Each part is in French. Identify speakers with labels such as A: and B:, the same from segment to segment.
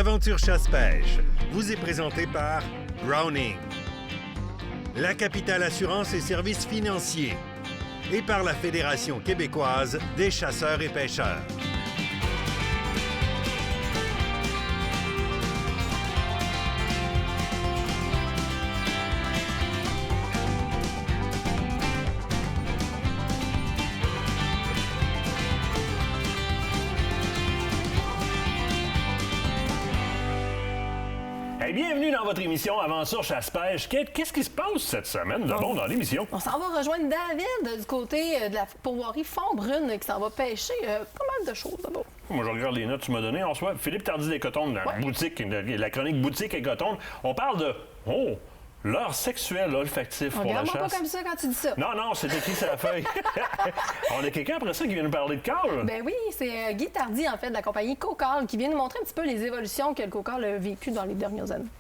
A: L'aventure chasse-pêche vous est présentée par Browning, la capitale assurance et services financiers et par la Fédération québécoise des chasseurs et pêcheurs.
B: Bienvenue dans votre émission Aventure Chasse-Pêche. Qu'est-ce qui se passe cette semaine de bon dans l'émission?
C: On s'en va rejoindre David du côté de la pourvoirie Fond-Brune qui s'en va pêcher pas mal de choses là-bas.
B: Moi, je regarde les notes que tu m'as données. On reçoit Philippe Tardy des Cotondes, la boutique, la chronique Boutique et Cotondes. On parle de l'heure sexuelle olfactif pour la chasse.
C: Regarde-moi pas comme ça quand tu dis ça.
B: Non, c'est écrit sur la feuille. On a quelqu'un après ça qui vient nous parler de call.
C: Ben oui, c'est Guy Tardy, en fait, de la compagnie Cocall, qui vient nous montrer un petit peu les évolutions que le Cocall a vécues dans les dernières années.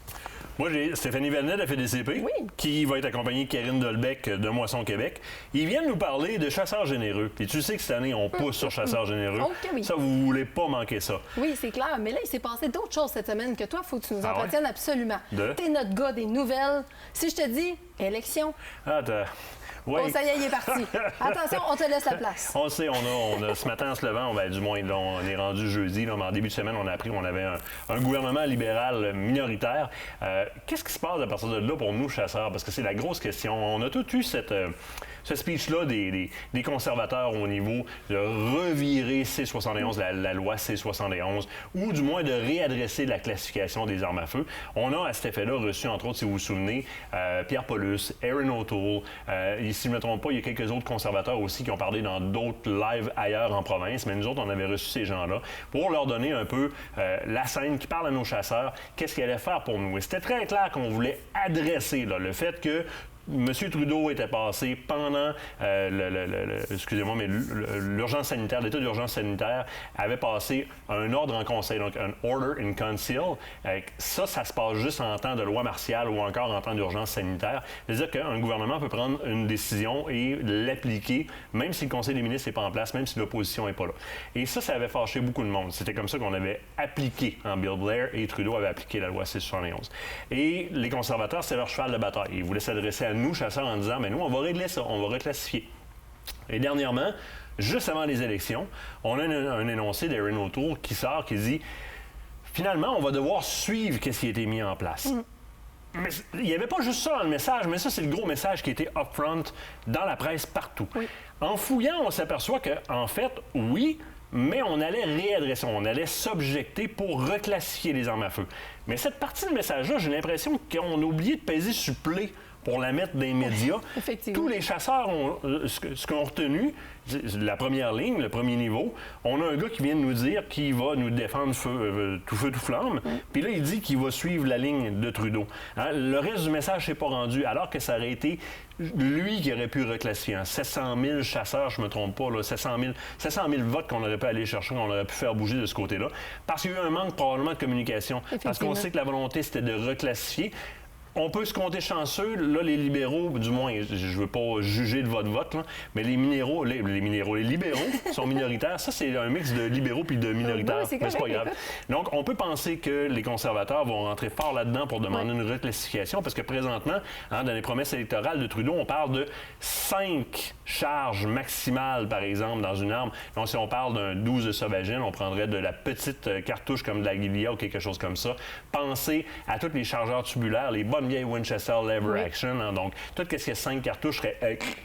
B: Moi, j'ai Stéphanie Valnet de la FDCP, qui va être accompagnée de Karine Delbecq de Moisson Québec. Ils viennent nous parler de chasseurs généreux. Et tu sais que cette année, on pousse sur chasseurs généreux.
C: Okay, oui.
B: Ça, vous voulez pas manquer ça.
C: Oui, c'est clair. Mais là, il s'est passé d'autres choses cette semaine que toi, il faut que tu nous entretiennes absolument.
B: T'es
C: notre gars des nouvelles. Si je te dis élection.
B: Oui.
C: Oh, ça y est, il est parti. Attention, on te laisse la place.
B: On sait, on a ce matin en se levant, du moins, là, on est rendu jeudi, là, mais en début de semaine, on a appris qu'on avait un gouvernement libéral minoritaire. Qu'est-ce qui se passe à partir de là pour nous, chasseurs? Parce que c'est la grosse question. On a tous eu ce speech-là des conservateurs au niveau de revirer C-71, la loi C-71, ou du moins de réadresser la classification des armes à feu. On a, à cet effet-là, reçu, entre autres, si vous vous souvenez, Pierre Paulus, Erin O'Toole, si je ne me trompe pas, il y a quelques autres conservateurs aussi qui ont parlé dans d'autres lives ailleurs en province, mais nous autres, on avait reçu ces gens-là pour leur donner un peu la scène qui parle à nos chasseurs, qu'est-ce qu'ils allaient faire pour nous. Et c'était très clair qu'on voulait adresser là, le fait que M. Trudeau était passé pendant l'urgence sanitaire, l'état d'urgence sanitaire avait passé un ordre en conseil, donc un order in council. Ça se passe juste en temps de loi martiale ou encore en temps d'urgence sanitaire. C'est-à-dire qu'un gouvernement peut prendre une décision et l'appliquer, même si le conseil des ministres n'est pas en place, même si l'opposition n'est pas là. Et ça avait fâché beaucoup de monde. C'était comme ça qu'on avait appliqué Bill Blair et Trudeau avait appliqué la loi C-71. Et les conservateurs, c'est leur cheval de bataille. Ils voulaient s'adresser à nous, chasseurs, en disant, mais nous, on va régler ça, on va reclassifier. Et dernièrement, juste avant les élections, on a un énoncé d'Erin O'Toole qui sort, qui dit, finalement, on va devoir suivre ce qui a été mis en place. Mais il n'y avait pas juste ça dans le message, mais ça, c'est le gros message qui était upfront dans la presse partout. Oui. En fouillant, on s'aperçoit qu'en fait, oui, mais on allait réadresser, on allait s'objecter pour reclassifier les armes à feu. Mais cette partie du message-là, j'ai l'impression qu'on a oublié de peser sur play pour la mettre dans les médias. Tous les chasseurs ont ce qu'on a retenu, la première ligne, le premier niveau. On a un gars qui vient de nous dire qu'il va nous défendre tout feu, tout flamme. Puis là, il dit qu'il va suivre la ligne de Trudeau. Le reste du message s'est pas rendu, alors que ça aurait été lui qui aurait pu reclassifier. 700 000 chasseurs, je me trompe pas, là, 700 000 votes qu'on aurait pu aller chercher, qu'on aurait pu faire bouger de ce côté-là. Parce qu'il y a eu un manque probablement de communication. Parce qu'on sait que la volonté, c'était de reclassifier. On peut se compter chanceux. Là, les libéraux, du moins, je ne veux pas juger de votre vote, là, mais les libéraux sont minoritaires. Ça, c'est un mix de libéraux puis de minoritaires. Mais c'est pas grave. Donc, on peut penser que les conservateurs vont rentrer fort là-dedans pour demander une reclassification, parce que présentement, dans les promesses électorales de Trudeau, on parle de 5 charges maximales, par exemple, dans une arme. Donc, si on parle d'un 12 de sauvagine, on prendrait de la petite cartouche comme de la Guilia ou quelque chose comme ça. Pensez à tous les chargeurs tubulaires, les bonnes vieille Winchester Lever Action. Donc, tout ce qui est 5 cartouches,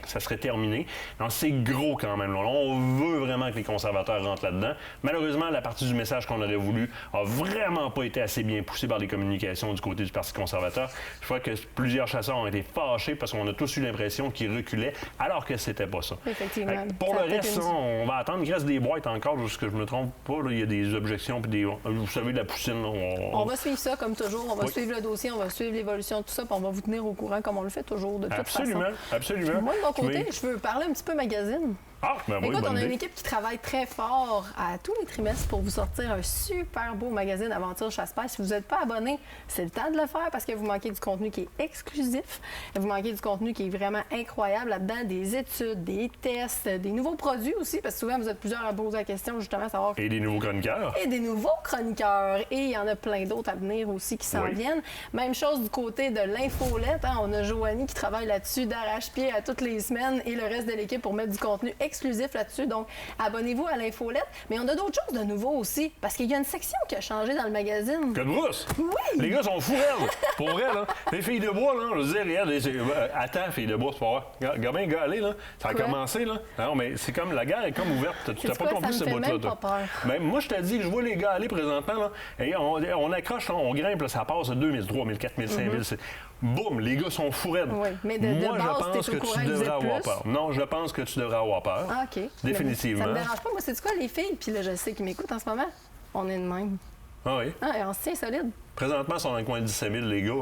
B: ça serait terminé. Donc, c'est gros quand même. Là. On veut vraiment que les conservateurs rentrent là-dedans. Malheureusement, la partie du message qu'on aurait voulu a vraiment pas été assez bien poussée par les communications du côté du Parti conservateur. Je crois que plusieurs chasseurs ont été fâchés parce qu'on a tous eu l'impression qu'ils reculaient, alors que c'était pas ça.
C: Effectivement.
B: Pour le reste, on va attendre. Il reste des boîtes encore, jusqu'à ce que je me trompe pas. Là, il y a des objections, puis vous savez, de la poutine.
C: On va suivre ça comme toujours. On va suivre le dossier, on va suivre l'évolution tout ça, puis on va vous tenir au courant comme on le fait toujours, de toute façon.
B: Absolument.
C: Moi, de mon côté, je veux parler un petit peu magazine.
B: Ah, ben oui,
C: Écoute,
B: bonne
C: on a une
B: idée.
C: équipe qui travaille très fort à tous les trimestres pour vous sortir un super beau magazine Aventure Chasse-Pêche. Si vous n'êtes pas abonné, c'est le temps de le faire parce que vous manquez du contenu qui est exclusif. Vous manquez du contenu qui est vraiment incroyable là-dedans, des études, des tests, des nouveaux produits aussi, parce que souvent vous êtes plusieurs à poser la question justement à savoir.
B: Et des nouveaux chroniqueurs.
C: Et des nouveaux chroniqueurs. Et il y en a plein d'autres à venir aussi qui s'en
B: Oui.
C: viennent. Même chose du côté de l'infolette. Hein. On a Joanie qui travaille là-dessus d'arrache-pied à toutes les semaines et le reste de l'équipe pour mettre du contenu exclusif là-dessus. Donc, abonnez-vous à l'infolette. Mais on a d'autres choses de nouveau aussi. Parce qu'il y a une section qui a changé dans le magazine.
B: Que de brousse!
C: Oui!
B: Les gars sont fous, raides. Pour vrai, là. Les filles de bois, là, je veux dire, regarde, attends, filles de bois, c'est pas vrai. Regarde bien, gars, allez, là. Ça a
C: Quoi?
B: commencé, là. Non, mais c'est comme la guerre est comme ouverte. Tu
C: Sais-tu
B: t'as pas
C: quoi,
B: compris
C: ça
B: ce
C: me fait
B: bout-là,
C: même
B: toi.
C: pas peur.
B: Ben, moi, je te dis que je vois les gars aller présentement, là. Et on accroche, là, on grimpe, là, ça passe de 2000, 3000, 4000, 5000. Boum, les gars sont fous raides.
C: Oui, mais de
B: moi,
C: base,
B: je pense
C: t'es au
B: que
C: courant
B: tu
C: que vous
B: devrais
C: êtes
B: avoir
C: plus.
B: peur. Non, je pense que tu devrais avoir peur.
C: Ah, OK.
B: Définitivement.
C: Ça me dérange pas. Moi, c'est quoi, les filles? Puis là, je sais qu'ils m'écoutent en ce moment. On est de même.
B: Ah oui.
C: Ah, et on se tient solide.
B: Présentement, ils sont dans le coin de 17 000, les gars.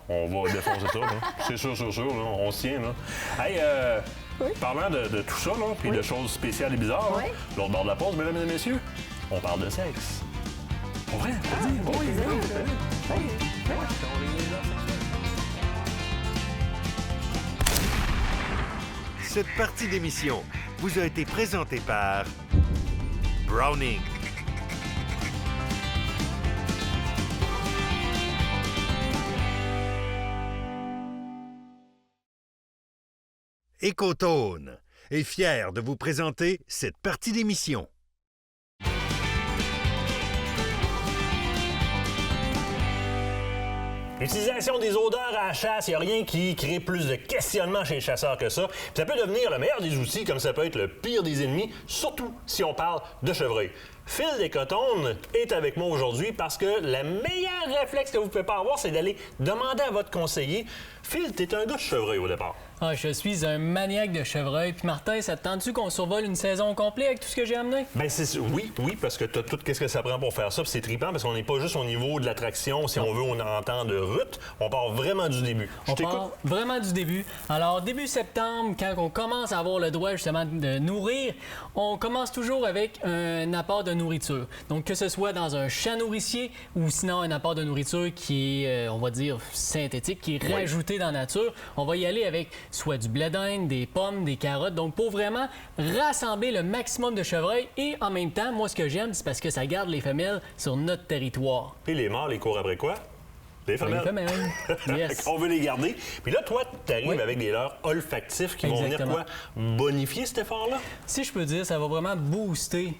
B: On va défoncer ça, là. C'est sûr, là. On se tient, là. Hey,
C: Oui.
B: parlant de tout ça, là, puis de choses spéciales et bizarres,
C: Oui.
B: là, l'autre bord de la pause, mesdames et messieurs, on parle de sexe. Pour vrai? Vas-y, oui,
A: Cette partie d'émission vous a été présentée par Browning. Écotone est fier de vous présenter cette partie d'émission.
D: L'utilisation des odeurs à la chasse, il n'y a rien qui crée plus de questionnements chez les chasseurs que ça. Puis ça peut devenir le meilleur des outils, comme ça peut être le pire des ennemis, surtout si on parle de chevreuil. Phil Descotones est avec moi aujourd'hui parce que le meilleur réflexe que vous pouvez pas avoir, c'est d'aller demander à votre conseiller. Phil, t'es un gars de chevreuil au départ.
E: Ah, je suis un maniaque de chevreuil. Puis Martin, ça te tente-tu qu'on survole une saison au complet avec tout ce que j'ai amené?
D: Ben oui, parce que t'as tout qu'est-ce que ça prend pour faire ça, puis c'est trippant parce qu'on n'est pas juste au niveau de l'attraction, si on veut, on entend de route, on part vraiment du début. Je
E: On
D: t'écoute.
E: part vraiment du début. Alors, début septembre, quand on commence à avoir le droit justement de nourrir, on commence toujours avec un apport de nourriture. Donc, que ce soit dans un champ nourricier ou sinon un apport de nourriture qui est, on va dire, synthétique, qui est rajouté dans la nature, on va y aller avec soit du blé d'Inde, des pommes, des carottes. Donc, pour vraiment rassembler le maximum de chevreuils et en même temps, moi, ce que j'aime, c'est parce que ça garde les femelles sur notre territoire.
D: Puis les mâles, les courent après quoi? Les femelles.
E: Les femelles, yes.
D: On veut les garder. Puis là, toi, tu arrives
E: Oui.
D: avec des leurres olfactifs qui vont venir
E: Exactement.
D: quoi? Bonifier cet effort-là?
E: Si je peux dire, ça va vraiment booster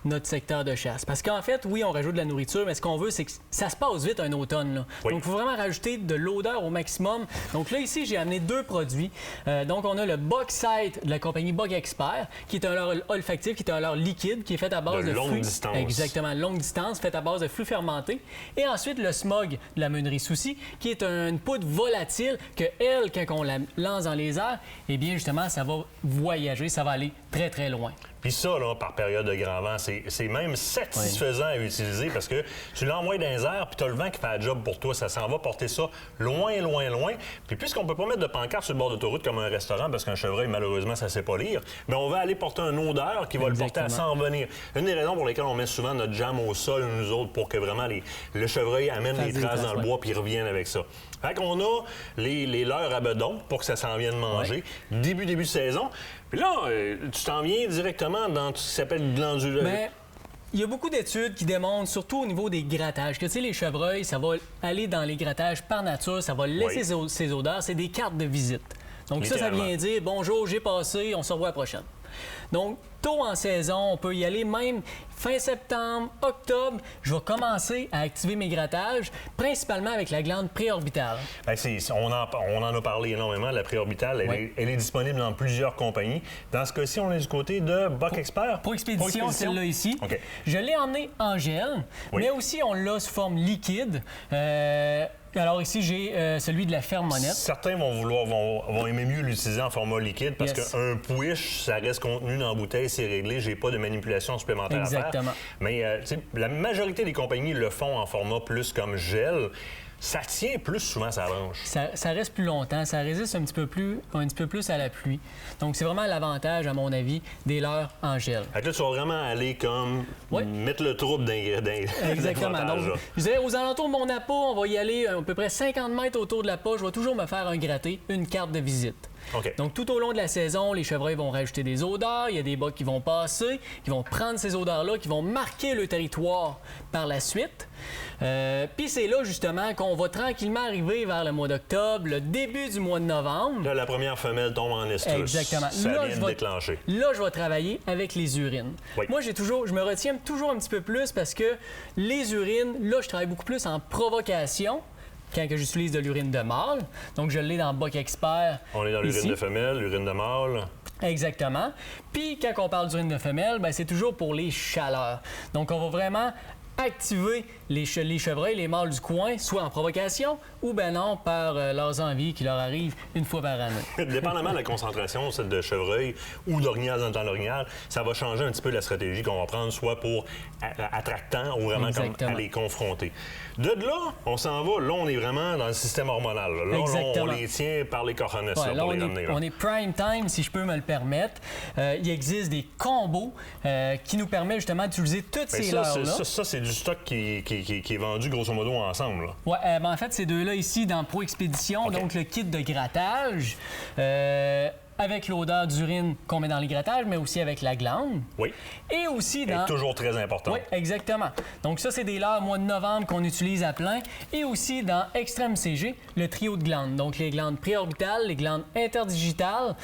E: notre secteur de chasse. Parce qu'en fait, oui, on rajoute de la nourriture, mais ce qu'on veut, c'est que ça se passe vite un automne. Là.
D: Oui.
E: Donc, il faut vraiment rajouter de l'odeur au maximum. Donc là, ici, j'ai amené deux produits. Donc, on a le Bug-Sight de la compagnie Bug Expert, qui est un leurre olfactif, qui est un leurre liquide, qui est fait à base
D: De
E: de
D: longue
E: fruits.
D: distance.
E: Exactement, longue distance, fait à base de fruits fermentés. Et ensuite, le Smog de la meunerie Souci, qui est une poudre volatile que, elle, quand on la lance dans les airs, eh bien, justement, ça va voyager, ça va aller très, très loin.
D: Puis ça, là, par période de grand vent, c'est même satisfaisant à utiliser parce que tu l'envoies dans les airs, puis tu as le vent qui fait la job pour toi. Ça s'en va porter ça loin, loin, loin. Puis puisqu'on peut pas mettre de pancarte sur le bord d'autoroute comme un restaurant parce qu'un chevreuil, malheureusement, ça sait pas lire, mais on va aller porter une odeur qui va le porter à s'en revenir. Une des raisons pour lesquelles on met souvent notre jam au sol, nous autres, pour que vraiment le chevreuil amène les traces dans le bois puis revienne avec ça. Fait qu'on a les leurres à bedon pour que ça s'en vienne manger. Début de saison. Puis là, tu t'en viens directement dans tout ce qui s'appelle glanduleux.
E: Mais il y a beaucoup d'études qui démontrent, surtout au niveau des grattages, que tu sais, les chevreuils, ça va aller dans les grattages par nature, ça va laisser ses odeurs, c'est des cartes de visite. Donc ça
D: Littéralement.
E: vient dire bonjour, j'ai passé, on se revoit la prochaine. Donc, tôt en saison, on peut y aller même fin septembre, octobre. Je vais commencer à activer mes grattages, principalement avec la glande préorbitale.
D: Ben, on en a parlé énormément, la préorbitale. Elle est disponible dans plusieurs compagnies. Dans ce cas-ci, on est du côté de Buck Expert.
E: Pour expédition, celle-là ici.
D: OK.
E: Je l'ai emmené en gel,
D: Oui.
E: mais aussi on l'a sous forme liquide. Alors ici, j'ai celui de la ferme Monette.
D: Certains vont aimer mieux l'utiliser en format liquide parce
E: Yes.
D: qu'un push, ça reste contenu dans la bouteille, c'est réglé. J'ai pas de manipulation supplémentaire à
E: Exactement.
D: faire. Mais tu sais, la majorité des compagnies le font en format plus comme gel. ça tient plus souvent sa branche.
E: Ça reste plus longtemps, ça résiste un petit peu plus à la pluie. Donc, c'est vraiment l'avantage, à mon avis, des leurres en gel.
D: Fait que là, tu vas vraiment aller comme mettre le trouble
E: Exactement. Donc, je dirais, aux alentours de mon appât, on va y aller à peu près 50 mètres autour de l'appât. Je vais toujours me faire un gratté, une carte de visite.
D: OK.
E: Donc, tout au long de la saison, les chevreuils vont rajouter des odeurs. Il y a des bas qui vont passer, qui vont prendre ces odeurs-là, qui vont marquer le territoire par la suite. Puis c'est là, justement, qu'on va tranquillement arriver vers le mois d'octobre, le début du mois de novembre.
D: Là, la première femelle tombe en estrus.
E: Exactement.
D: Ça vient de déclencher.
E: Là, je vais travailler avec les urines.
D: Oui.
E: Moi, je me retiens toujours un petit peu plus parce que les urines, là, je travaille beaucoup plus en provocation quand que j'utilise de l'urine de mâle. Donc, je l'ai dans Boc Expert.
D: On est dans l'urine
E: ici.
D: de femelle, l'urine de mâle.
E: Exactement. Puis, quand on parle d'urine de femelle, ben, c'est toujours pour les chaleurs. Donc, on va vraiment activer les chevreuils, les mâles du coin, soit en provocation ou ben non, par leurs envies qui leur arrivent une fois par année.
D: Dépendamment de la concentration de chevreuil ou d'orignal dans le temps d'orignal, ça va changer un petit peu la stratégie qu'on va prendre, soit pour attractant ou vraiment comme à les confronter. De là, on s'en va. Là, on est vraiment dans le système hormonal. Là, on les tient par les cojones pour les ramener.
E: On est prime time, si je peux me le permettre. Il existe des combos qui nous permettent justement d'utiliser toutes ces leurres-là.
D: Ça, c'est du stock qui est vendu grosso modo ensemble.
E: Oui, en fait, ces deux-là ici dans Pro Expédition, donc le kit de grattage, avec l'odeur d'urine qu'on met dans les grattages, mais aussi avec la glande.
D: Oui.
E: Et aussi dans...
D: C'est toujours très important.
E: Oui, exactement. Donc ça, c'est des leurres mois de novembre qu'on utilise à plein. Et aussi dans Extrême CG, le trio de glandes. Donc les glandes préorbitales, les glandes interdigitales,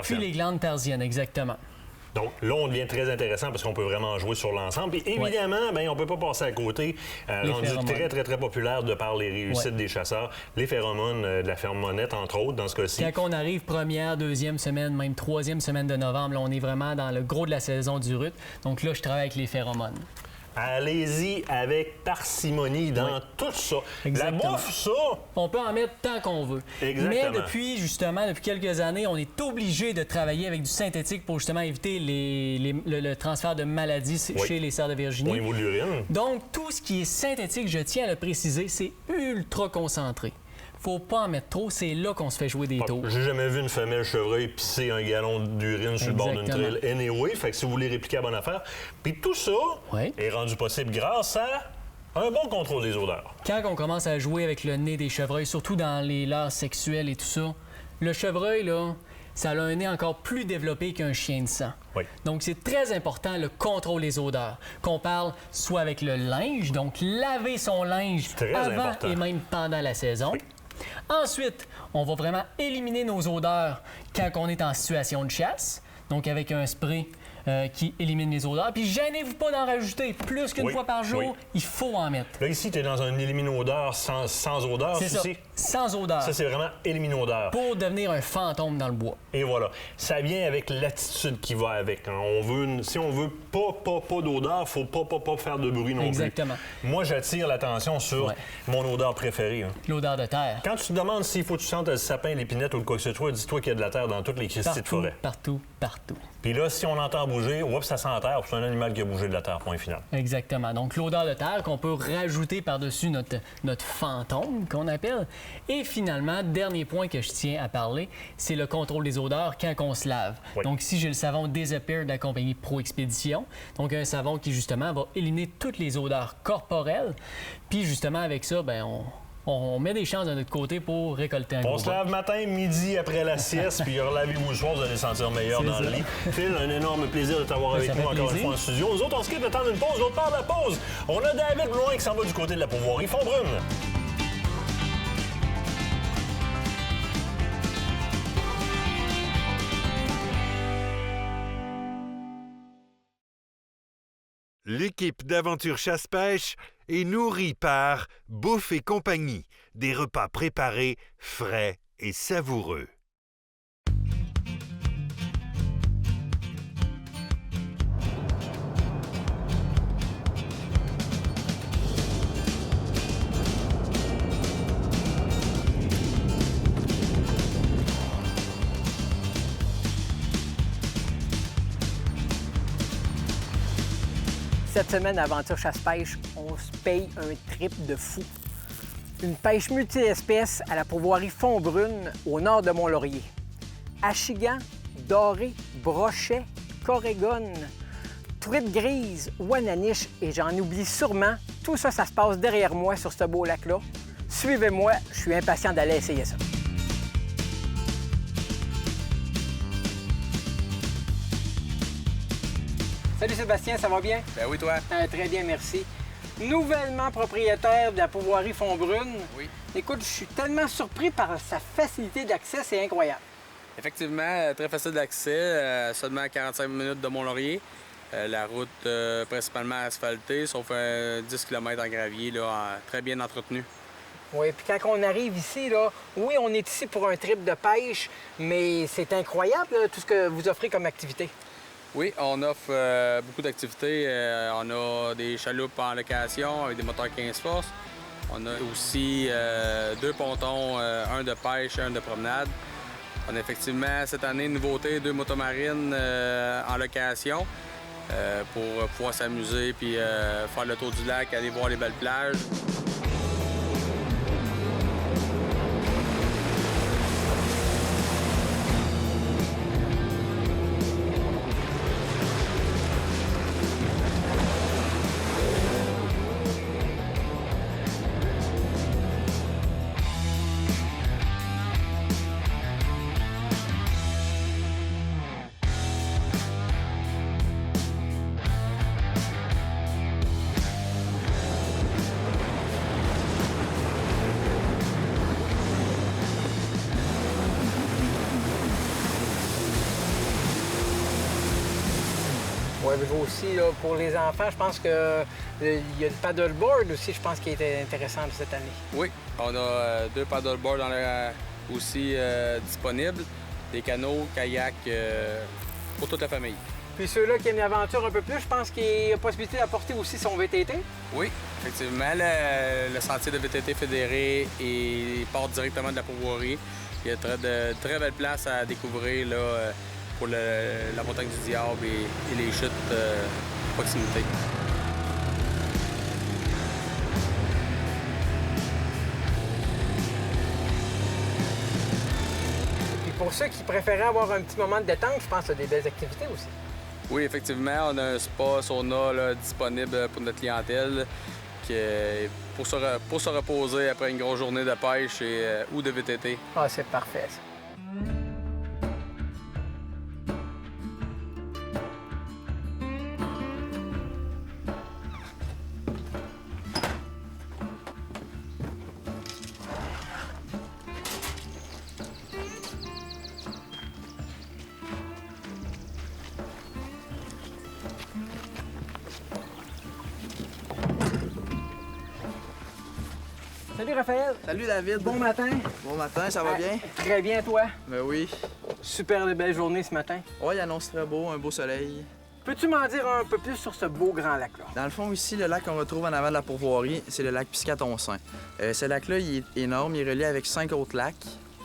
E: puis les glandes tarsiennes, exactement.
D: Donc là, on devient très intéressant parce qu'on peut vraiment jouer sur l'ensemble. Et évidemment, on ne peut pas passer à côté. Rendu très, très, très populaire de par les réussites des chasseurs. Les phéromones de la phéromonette, entre autres, dans ce cas-ci.
E: Quand on arrive première, deuxième semaine, même troisième semaine de novembre, là, on est vraiment dans le gros de la saison du rut. Donc là, je travaille avec les phéromones.
D: Allez-y avec parcimonie dans tout ça.
E: Exactement.
D: La bouffe, ça...
E: On peut en mettre tant qu'on veut.
D: Exactement.
E: Mais depuis quelques années, on est obligé de travailler avec du synthétique pour justement éviter le transfert de maladies chez les cerfs de Virginie.
D: Au niveau de l'urine.
E: Donc, tout ce qui est synthétique, je tiens à le préciser, c'est ultra concentré. Faut pas en mettre trop, c'est là qu'on se fait jouer des tours.
D: J'ai jamais vu une femelle chevreuil pisser un gallon d'urine sur le bord d'une trail anyway, fait que si vous voulez répliquer à bonne affaire. Puis tout ça est rendu possible grâce à un bon contrôle des odeurs.
E: Quand on commence à jouer avec le nez des chevreuils, surtout dans les leurres sexuelles et tout ça, le chevreuil, là, ça a un nez encore plus développé qu'un chien de sang.
D: Oui.
E: Donc, c'est très important, le contrôle des odeurs. Qu'on parle soit avec le linge, donc laver son linge avant et même pendant la saison.
D: Oui.
E: Ensuite, on va vraiment éliminer nos odeurs quand on est en situation de chasse, donc avec un spray qui élimine les odeurs. Puis gênez-vous pas d'en rajouter plus qu'une fois par jour, il faut en mettre.
D: Là, ici, tu es dans un élimine-odeur sans odeur.
E: C'est ça, sans odeur.
D: Ça, c'est vraiment élimine-odeur.
E: Pour devenir un fantôme dans le bois.
D: Et voilà. Ça vient avec l'attitude qui va avec. Si on veut pas d'odeur, il faut pas faire de bruit non plus.
E: Exactement.
D: Moi, j'attire l'attention sur mon odeur préférée.
E: L'odeur de terre.
D: Quand tu te demandes s'il faut que tu sentes le sapin, l'épinette ou quoi que ce soit, dis-toi qu'il y a de la terre dans toutes les cristalles de forêt.
E: Partout.
D: Puis là, si on entend bouger, ça sent la terre, c'est un animal qui a bougé de la terre, point final.
E: Exactement. Donc, l'odeur de terre qu'on peut rajouter par-dessus notre fantôme, qu'on appelle. Et finalement, dernier point que je tiens à parler, c'est le contrôle des odeurs quand on se lave.
D: Oui.
E: Donc, ici, j'ai le savon Disappear de la compagnie Pro Expédition. Donc, un savon qui, justement, va éliminer toutes les odeurs corporelles. Puis, justement, avec ça, on met des chances de notre côté pour récolter un gros
D: On se lave matin, midi, après la sieste, puis relavez-vous le soir, vous allez vous sentir meilleur dans le lit. Phil, un énorme plaisir de t'avoir avec nous encore une fois en studio. Nous autres, on se quitte le temps d'une pause, l'autre part de la pause. On a David Blouin qui s'en va du côté de la Pourvoirie Font-Brune.
A: L'équipe d'Aventure Chasse-Pêche est nourrie par Bouffe et compagnie, des repas préparés, frais et savoureux.
F: Cette semaine, Aventure Chasse-Pêche, on se paye un trip de fou. Une pêche multi-espèces à la pourvoirie Fond-Brune, au nord de Mont-Laurier. Achigan, doré, brochet, corégone, truite grise, ouananiche et j'en oublie sûrement. Tout ça, ça se passe derrière moi sur ce beau lac-là. Suivez-moi, je suis impatient d'aller essayer ça. Salut Sébastien, ça va bien?
G: Ben oui, toi?
F: Très bien, merci. Nouvellement propriétaire de la pourvoirie Fond-Brune.
G: Oui.
F: Écoute, je suis tellement surpris par sa facilité d'accès, c'est incroyable.
G: Effectivement, très facile d'accès, seulement 45 minutes de Mont-Laurier. La route principalement asphaltée, sauf 10 km en gravier, là, très bien entretenue.
F: Oui, puis quand on arrive ici, là, oui, on est ici pour un trip de pêche, mais c'est incroyable là, tout ce que vous offrez comme activité.
G: Oui, on offre beaucoup d'activités. On a des chaloupes en location avec des moteurs 15 forces. On a aussi 2 pontons, un de pêche et un de promenade. On a effectivement cette année, nouveauté, 2 motomarines en location pour pouvoir s'amuser puis faire le tour du lac, aller voir les belles plages.
F: Oui, vous aussi, là, pour les enfants, je pense qu'il y a le paddleboard aussi, je pense, qui était intéressant cette année.
G: Oui, on a 2 paddleboards aussi disponibles, des canots, kayaks pour toute la famille.
F: Puis ceux-là qui aiment l'aventure un peu plus, je pense qu'il y a possibilité d'apporter aussi son VTT.
G: Oui, effectivement, le sentier de VTT fédéré part directement de la pourvoirie. Il y a de très belles places à découvrir là, pour la montagne du Diable et les chutes à proximité.
F: Puis pour ceux qui préféraient avoir un petit moment de détente, je pense qu'il y a des belles activités aussi.
G: Oui, effectivement, on a un spa sauna là, disponible pour notre clientèle pour se reposer après une grosse journée de pêche ou de VTT.
F: Ah, c'est parfait, ça. Salut Raphaël.
H: Salut David.
F: Bon matin.
H: Bon matin, ça va bien?
F: Très bien, toi.
H: Ben oui.
F: Super de belle journée ce matin.
H: Ouais, il annonce très beau, un beau soleil.
F: Peux-tu m'en dire un peu plus sur ce beau grand lac-là?
H: Dans le fond, ici, le lac qu'on retrouve en avant de la pourvoirie, c'est le lac Piscaton-Saint. Ce lac-là, il est énorme, il est relié avec 5 autres lacs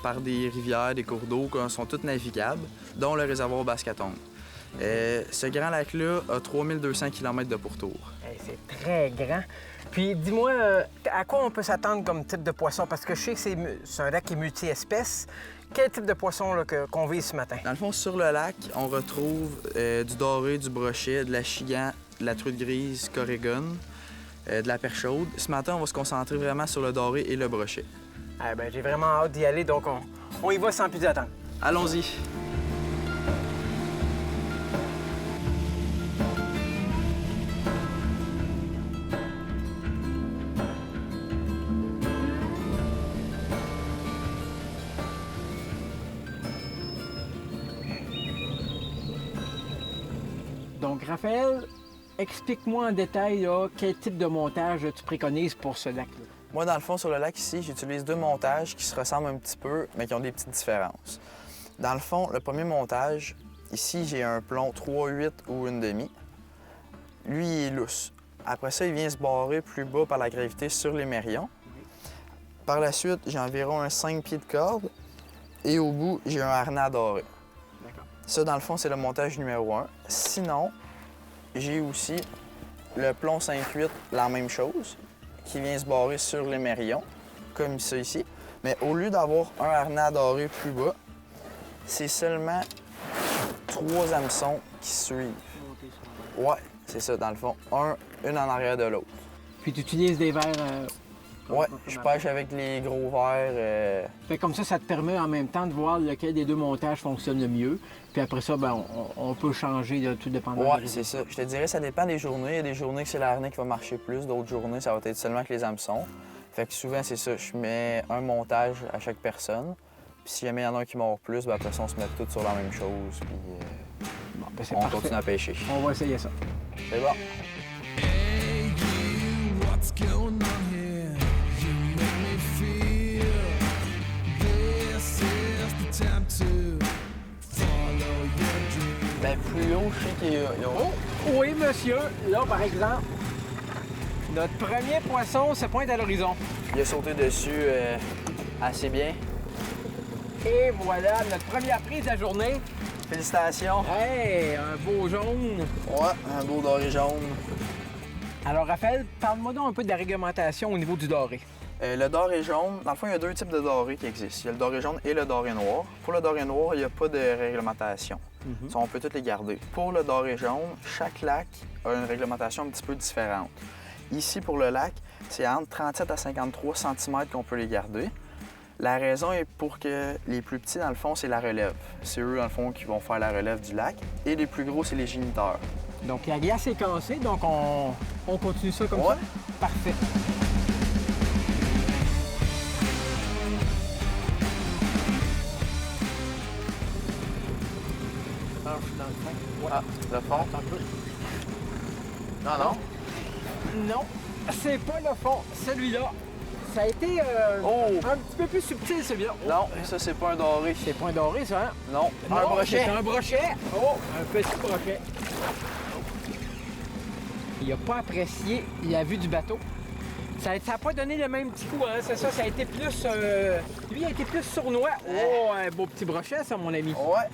H: par des rivières, des cours d'eau qui sont toutes navigables, dont le réservoir Bascaton. Ce grand lac-là a 3200 km de pourtour.
F: Hey, c'est très grand. Puis dis-moi, à quoi on peut s'attendre comme type de poisson? Parce que je sais que c'est un lac qui est multi-espèces. Quel type de poisson là, qu'on vise ce matin?
H: Dans le fond, sur le lac, on retrouve du doré, du brochet, de l'achigan, de la truite grise, corégone, de la perche chaude. Ce matin, on va se concentrer vraiment sur le doré et le brochet.
F: Ah, ben, j'ai vraiment hâte d'y aller, donc on y va sans plus attendre.
H: Allons-y.
F: Donc, Raphaël, explique-moi en détail là, quel type de montage tu préconises pour ce lac-là.
H: Moi, dans le fond, sur le lac ici, j'utilise 2 montages qui se ressemblent un petit peu, mais qui ont des petites différences. Dans le fond, le premier montage, ici, j'ai un plomb 3,8 ou 1,5. Lui, il est lousse. Après ça, il vient se barrer plus bas par la gravité sur les mérions. Par la suite, j'ai environ un 5 pieds de corde et au bout, j'ai un harnais doré. Ça, dans le fond, c'est le montage numéro 1. Sinon, j'ai aussi le plomb 5,8, la même chose, qui vient se barrer sur les mérions. comme ça ici. Mais au lieu d'avoir un harnais doré plus bas, c'est seulement 3 hameçons qui suivent. Ouais, c'est ça, dans le fond. Une en arrière de l'autre.
F: Puis tu utilises des verres...
H: Ouais, je pêche avec les gros verres.
F: Fait comme ça te permet en même temps de voir lequel des deux montages fonctionne le mieux. Puis après ça, ben, on peut changer de tout dépendant.
H: Ouais, c'est ça. Je te dirais, ça dépend des journées. Il y a des journées que c'est l'harnais qui va marcher plus, d'autres journées, ça va être seulement avec les hameçons. Fait que souvent, c'est ça. Je mets un montage à chaque personne. Puis si jamais il y en a un qui mord plus, ben après ça, on se met tous sur la même chose. Puis
F: Bon, ben, c'est
H: on
F: parfait.
H: continue à pêcher.
F: On va essayer ça.
H: C'est bon. Ben, plus haut, je sais qu'il y a...
F: Oh, oui, monsieur. Là, par exemple, notre premier poisson se pointe à l'horizon.
H: Il a sauté dessus assez bien.
F: Et voilà, notre première prise de la journée.
H: Félicitations.
F: Hey, un beau jaune.
H: Ouais, un beau doré jaune.
F: Alors, Raphaël, parle-moi donc un peu de la réglementation au niveau du doré.
H: Le doré jaune, dans le fond, il y a 2 types de doré qui existent. Il y a le doré jaune et le doré noir. Pour le doré noir, il n'y a pas de réglementation. Ça, on peut tous les garder. Pour le doré jaune, chaque lac a une réglementation un petit peu différente. Ici, pour le lac, c'est entre 37 à 53 cm qu'on peut les garder. La raison est pour que les plus petits, dans le fond, c'est la relève. C'est eux, dans le fond, qui vont faire la relève du lac. Et les plus gros, c'est les géniteurs.
F: Donc, la glace est cassée, donc on continue ça comme
H: Ouais.
F: ça? Parfait. Alors, je suis dans le fond. Ouais.
H: Ah, le fond?
F: Un peu.
H: Non, non.
F: Non, c'est pas le fond, celui-là. Ça a été un petit peu plus subtil, celui-là. Oh,
H: Non, ça, c'est pas un doré.
F: c'est pas un doré, ça, hein?
H: Non, un
F: Non,
H: brochet.
F: c'est un brochet. Oh, un petit brochet. Il n'a pas apprécié la vue du bateau. Ça n'a pas donné le même petit coup, hein? C'est ça, ça a été plus... Lui, a été plus sournois. Oh, un beau petit brochet, ça, mon ami.
H: Ouais.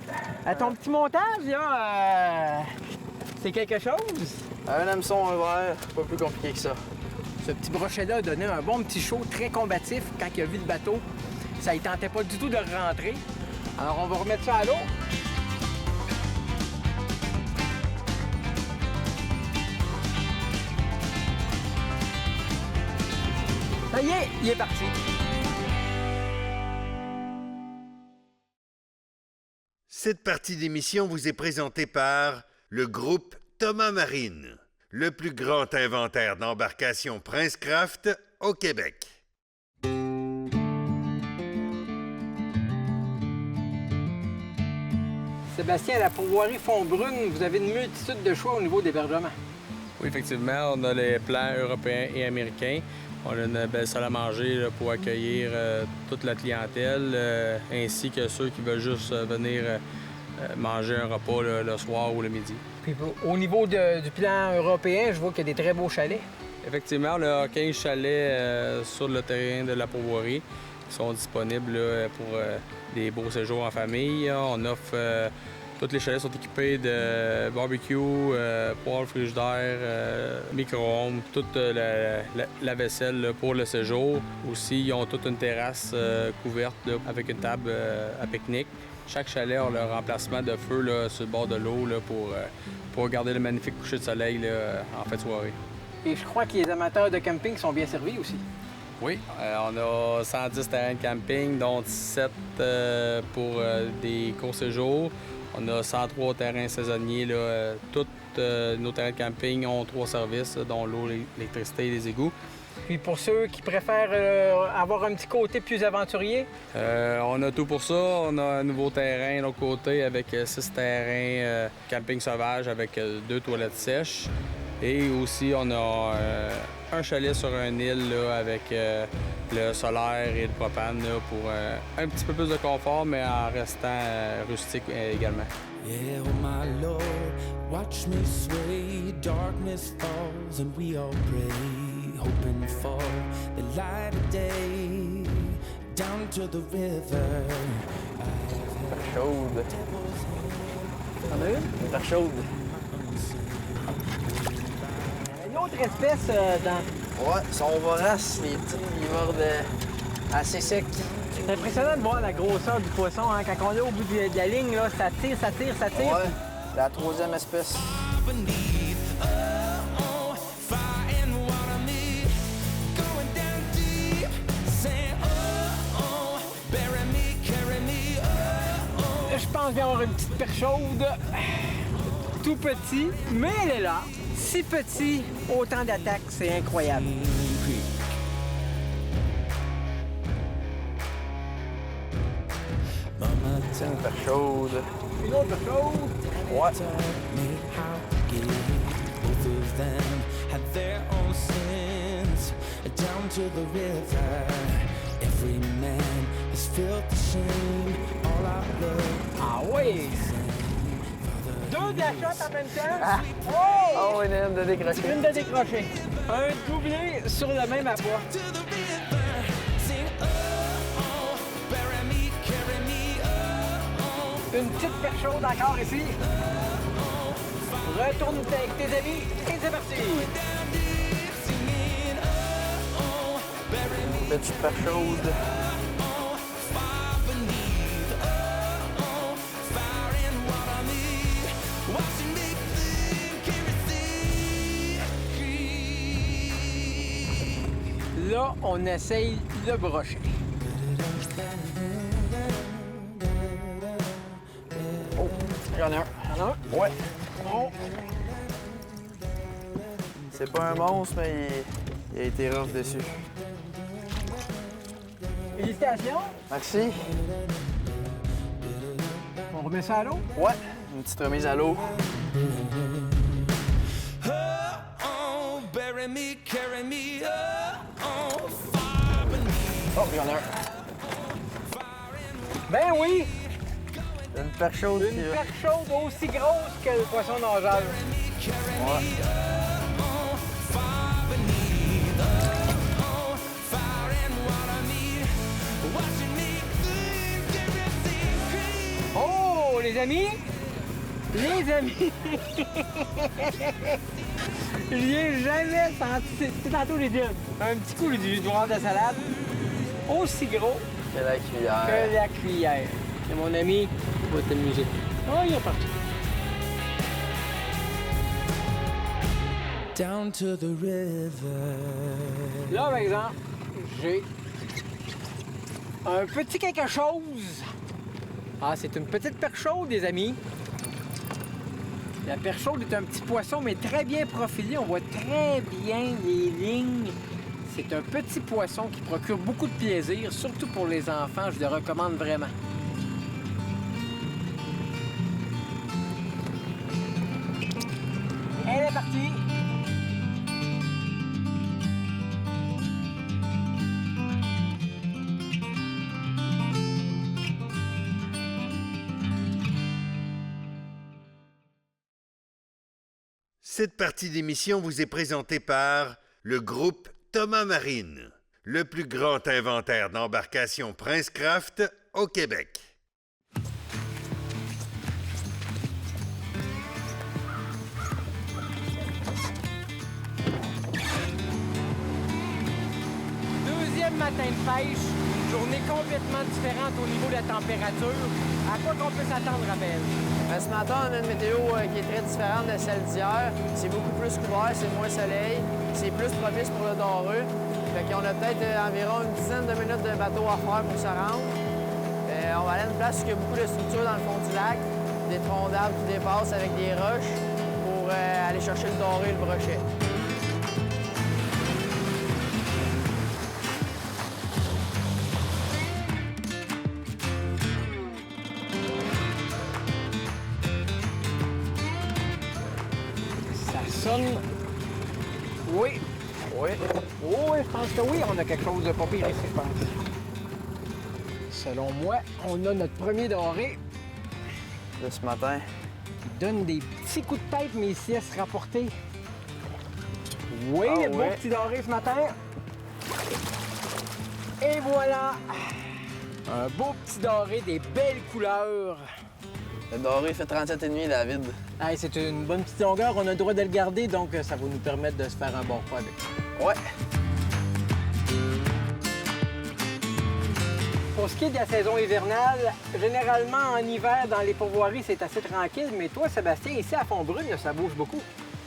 F: À ton petit montage, là, c'est quelque chose.
H: Un hameçon, un verre, pas plus compliqué que ça.
F: Ce petit brochet-là a donné un bon petit show très combatif quand il a vu le bateau. Ça ne tentait pas du tout de rentrer. Alors, on va remettre ça à l'eau. Ça y est, il est parti.
A: Cette partie d'émission vous est présentée par le groupe Thomas Marine, le plus grand inventaire d'embarcations Princecraft au Québec.
F: Sébastien, à la pourvoirie Font-Brune, vous avez une multitude de choix au niveau d'hébergement.
G: Oui, effectivement, on a les plans européens et américains. On a une belle salle à manger là, pour accueillir toute la clientèle, ainsi que ceux qui veulent juste venir manger un repas le soir ou le midi.
F: Puis au niveau du plan européen, je vois qu'il y a des très beaux chalets.
G: Effectivement, on a 15 chalets sur le terrain de la pourvoirie qui sont disponibles là, pour des beaux séjours en famille. On offre... tous les chalets sont équipés de barbecue, poêle frigidaire, micro-ondes, toute la vaisselle là, pour le séjour. Aussi, ils ont toute une terrasse couverte là, avec une table à pique-nique. Chaque chalet a leur emplacement de feu là, sur le bord de l'eau là, pour regarder le magnifique coucher de soleil là, en fin de soirée.
F: Et je crois que les amateurs de camping sont bien servis aussi.
G: Oui, on a 110 terrains de camping, dont 17 pour des courts séjours. On a 103 terrains saisonniers. Là. Tous nos terrains de camping ont 3 services, dont l'eau, l'électricité et les égouts.
F: Puis pour ceux qui préfèrent avoir un petit côté plus aventurier,
G: on a tout pour ça. On a un nouveau terrain de l'autre côté avec 6 terrains camping sauvage avec 2 toilettes sèches. Et aussi, on a un chalet sur une île là, avec le solaire et le propane là, pour un petit peu plus de confort, mais en restant rustique également.
I: Yeah, oh my Lord, watch me sway. Darkness falls and we all pray, hoping for the light of day. Down to the river.
H: Chaude.
F: t'en as une?
H: Super chaude.
F: Une autre espèce dans...
H: Ouais, ils sont voraces, les petites, ils mordent Assez sec.
F: C'est impressionnant de voir la grosseur du poisson. Hein? Quand on est au bout de la ligne, là, ça tire, ça tire, ça tire.
H: Ouais, la troisième espèce.
F: Je pense qu'il va y avoir une petite perche chaude. Tout petit, mais elle est là. Si petit, autant d'attaques, c'est incroyable.
H: C'est une perche chaude.
F: Une autre perche chaude.
H: Ouais.
I: Both of them had their own sins. Down to the river, every man has felt the shame. All our love.
F: Ah oui! Deux de la shot en même temps.
H: Ah!
F: Oh!
H: Oh, une de décrocher.
F: Une de décrocher. Un doublé sur le même appât.
I: To the river, sing oh, bury me, carry me oh.
F: Une petite perche chaude encore ici. Retourne avec tes amis et c'est parti!
H: Petite perche chaude.
F: Là, on essaye le brochet.
H: Oh, il y en a un.
F: Il y en a un?
H: Ouais.
F: Oh.
H: C'est pas un monstre, mais il a été rough dessus.
F: Félicitations.
H: Merci.
F: On remet ça à l'eau?
H: Ouais, une petite remise à l'eau.
I: Oh, bury me, carry me oh,
H: Oh, il y en a un.
F: Ben oui!
H: Une perche chaude.
F: Une perche chaude aussi grosse que le poisson nageur.
H: Ouais.
F: Oh, les amis! Les amis! Je n'ai jamais senti... C'est tantôt les deux. Un petit coup du noir de salade. Aussi gros
H: C'est la cuillère.
F: que la cuillère. Et mon ami va t'amuser. Oh, il est parti.
I: down to the river.
F: Là, par exemple, j'ai un petit quelque chose. Ah, c'est une petite perche chaude, les amis. La perche chaude est un petit poisson, mais très bien profilé. On voit très bien les lignes. C'est un petit poisson qui procure beaucoup de plaisir, surtout pour les enfants. Je le recommande vraiment. Elle est partie.
A: Cette partie d'émission vous est présentée par le groupe Thomas Marine, le plus grand inventaire d'embarcations Princecraft au Québec.
F: Deuxième matin de pêche, journée complètement différente au niveau de la température. À quoi qu'on peut s'attendre, Raphaël?
H: Ce matin, on a une météo qui est très différente de celle d'hier. C'est beaucoup plus couvert, c'est moins soleil, c'est plus propice pour le doreux. Fait qu'on a peut-être environ une dizaine de minutes de bateau à faire pour se rendre. On va aller à une place où il y a beaucoup de structures dans le fond du lac, des troncs d'arbres qui dépassent avec des roches pour aller chercher le doré et le brochet.
F: Ça sonne. Oui.
H: Oui.
F: Oh, oui, je pense que oui, on a quelque chose de pas pire ici, je pense. Selon moi, on a notre premier doré
H: De ce matin.
F: qui donne des petits coups de tête, mais ici à se rapporter. Oui,
H: Ah,
F: le beau
H: ouais.
F: petit doré ce matin. Et voilà! Un beau petit doré, des belles couleurs.
H: Le doré fait 37,5, David.
F: Hey, c'est une bonne petite longueur, on a le droit de le garder, donc ça va nous permettre de se faire un bon repas avec.
H: Ouais.
F: Pour ce qui est de la saison hivernale, généralement en hiver, dans les pourvoiries, c'est assez tranquille, mais toi, Sébastien, ici à Font-Brune, ça bouge beaucoup.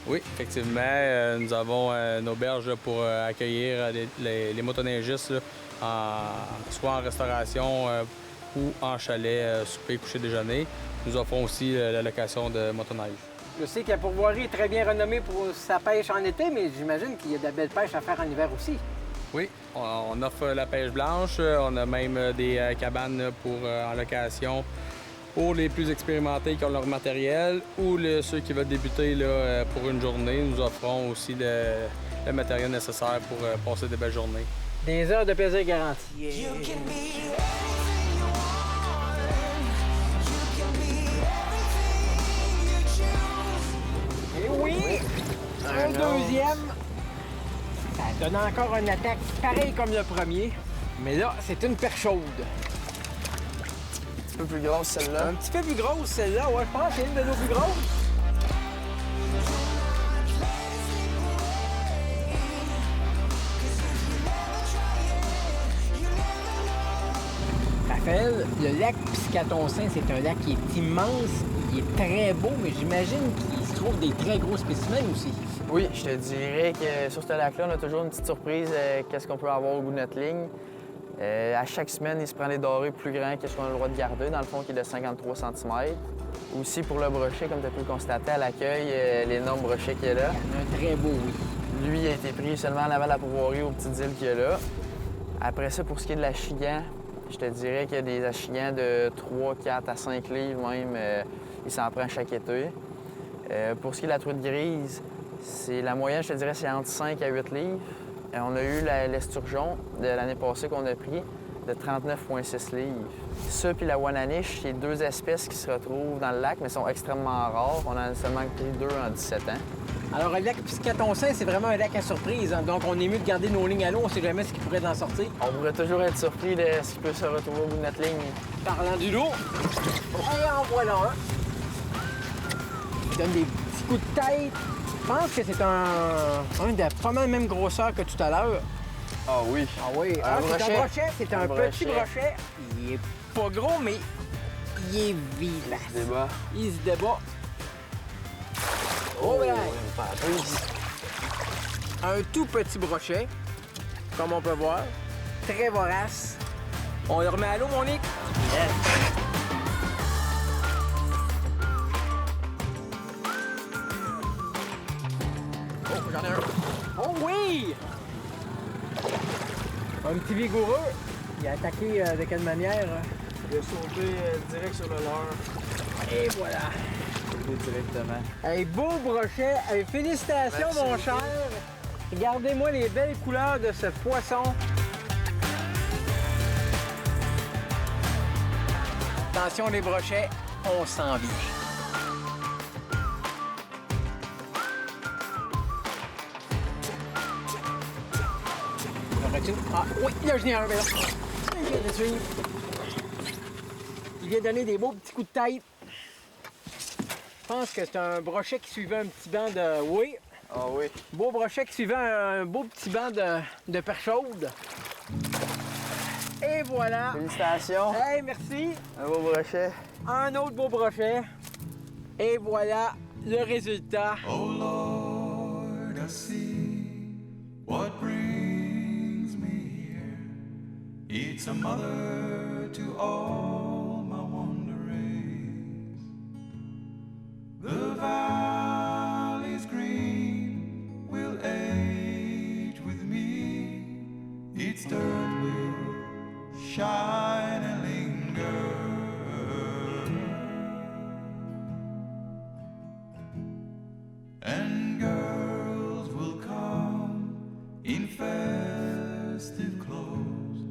G: Oui, effectivement, nous avons nos berges là, pour accueillir les motoneigistes, là, soit en restauration ou en chalet, souper, coucher, déjeuner. Nous offrons aussi la location de motoneige.
F: Je sais que la pourvoirie est très bien renommée pour sa pêche en été, mais j'imagine qu'il y a de la belle pêche à faire en hiver aussi.
G: Oui, on offre la pêche blanche. On a même des cabanes en location pour les plus expérimentés qui ont leur matériel ou ceux qui veulent débuter là, pour une journée. Nous offrons aussi le matériel nécessaire pour passer de belles journées.
F: Des heures de plaisir garanties. Et oui, un deuxième. Ça donne encore une attaque pareil comme le premier. Mais là, c'est une perche chaude.
H: Un petit peu plus grosse, celle-là.
F: Un petit peu plus grosse, celle-là. Ouais, je pense que c'est une de nos plus grosses. Raphaël, le lac Piscatonssin, c'est un lac qui est immense, il est très beau, mais j'imagine qu'il se trouve des très gros spécimens aussi.
H: Oui, je te dirais que sur ce lac-là, on a toujours une petite surprise qu'est-ce qu'on peut avoir au bout de notre ligne. À chaque semaine, il se prend des dorés plus grands que ce qu'on a le droit de garder, dans le fond, qui est de 53 cm. Aussi, pour le brochet, comme tu as pu le constater à l'accueil, l'énorme brochet qu'il y a là.
F: Un très beau, oui.
H: Lui, il a été pris seulement en avant de la pourvoirie aux petites îles qu'il y a là. Après ça, pour ce qui est de l'achigan, je te dirais qu'il y a des achigans de 3, 4 à 5 livres même. Il s'en prend chaque été. Pour ce qui est de la truite grise, la moyenne, je te dirais, c'est entre 5 à 8 livres. On a eu l'esturgeon de l'année passée qu'on a pris de 39,6 livres. Ça puis la Wananiche, c'est deux espèces qui se retrouvent dans le lac, mais sont extrêmement rares. On en a seulement pris 2 en 17 ans.
F: Alors, le lac Piscatonssin, c'est vraiment un lac à surprise. Hein? Donc, on est mieux de garder nos lignes à l'eau. On ne sait jamais ce qui pourrait en sortir.
H: On pourrait toujours être surpris de ce qui peut se retrouver au bout de notre ligne.
F: Parlant du lot, et en voilà un. Il donne des petits coups de tête. Je pense que c'est un de pas mal même grosseur que tout à l'heure.
H: Ah oui.
F: Ah oui.
H: Un
F: c'est
H: brochet.
F: un brochet. C'est un petit
H: brochet.
F: brochet. Il est pas gros, mais il est vivace.
H: Il se débat.
F: Il se débat. Oh, là! Un tout petit brochet, comme on peut voir. Très vorace. On le remet à l'eau, mon Nick? Oh, j'en ai un. Oh oui! Un petit vigoureux. Il a attaqué de quelle manière?
H: Il a sauté direct sur le leurre.
F: Et voilà.
H: Directement.
F: Hey, beau brochet. Hey, félicitations,
H: Merci
F: mon
H: beaucoup.
F: cher. Regardez-moi les belles couleurs de ce poisson. Attention, les brochets, on s'en vient. Ah oui, là, je n'ai un, mais là. Il vient de suivre. Il vient donner des beaux petits coups de tête. Je pense que c'est un brochet qui suivait un petit banc de... Oui.
H: Ah oui.
F: Beau brochet qui suivait un beau petit banc de perche chaude. Et voilà.
H: Félicitations.
F: Hey, merci.
H: Un beau brochet.
F: Un autre beau brochet. Et voilà le résultat.
I: Oh Lord, I see what brings me here. It's a mother to all my wanderings. The valleys green will age with me. Its dirt will shine and linger. And girls will come in festive clothes,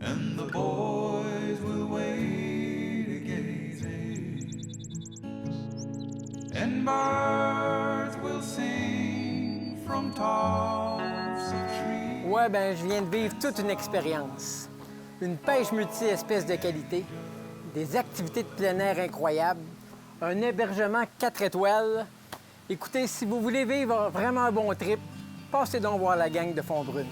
I: and the boys will wait a gazing, and birds will sing from tops of trees.
F: Ouais, ben je viens de vivre toute une expérience. Une pêche multi-espèces de qualité, des activités de plein air incroyables, un hébergement 4 étoiles. Écoutez, si vous voulez vivre vraiment un bon trip, passez donc voir la gang de Font-Brune.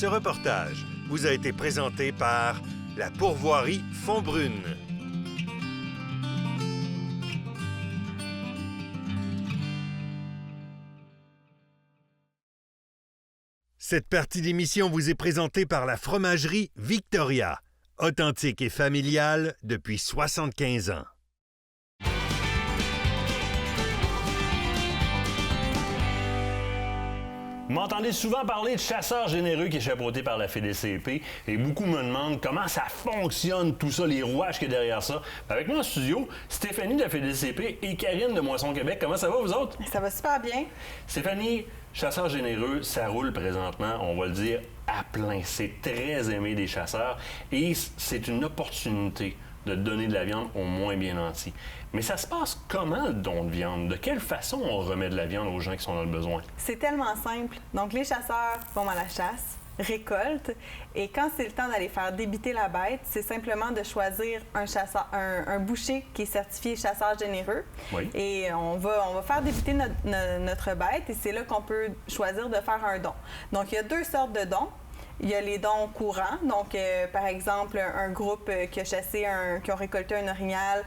A: Ce reportage vous a été présenté par la pourvoirie Font-Brune. Cette partie d'émission vous est présentée par la fromagerie Victoria, authentique et familiale depuis 75 ans.
D: Vous m'entendez souvent parler de chasseurs généreux qui est chapeauté par la FDCP et beaucoup me demandent comment ça fonctionne tout ça, les rouages qu'il y a derrière ça. Avec moi en studio, Stéphanie de la FDCP et Karine de Moisson Québec. Comment ça va vous autres?
J: Ça va super bien.
D: Stéphanie, chasseurs généreux, ça roule présentement, on va le dire, à plein. C'est très aimé des chasseurs et c'est une opportunité de donner de la viande aux moins bien nantis. Mais ça se passe comment, le don de viande? De quelle façon on remet de la viande aux gens qui sont dans le besoin?
J: C'est tellement simple. Donc, les chasseurs vont à la chasse, récoltent, et quand c'est le temps d'aller faire débiter la bête, c'est simplement de choisir un boucher qui est certifié chasseur généreux.
D: Oui.
J: Et on va faire débiter notre bête, et c'est là qu'on peut choisir de faire un don. Donc, il y a 2 sortes de dons. Il y a les dons courants. Donc, par exemple, un groupe qui a chassé, qui a récolté un orignal,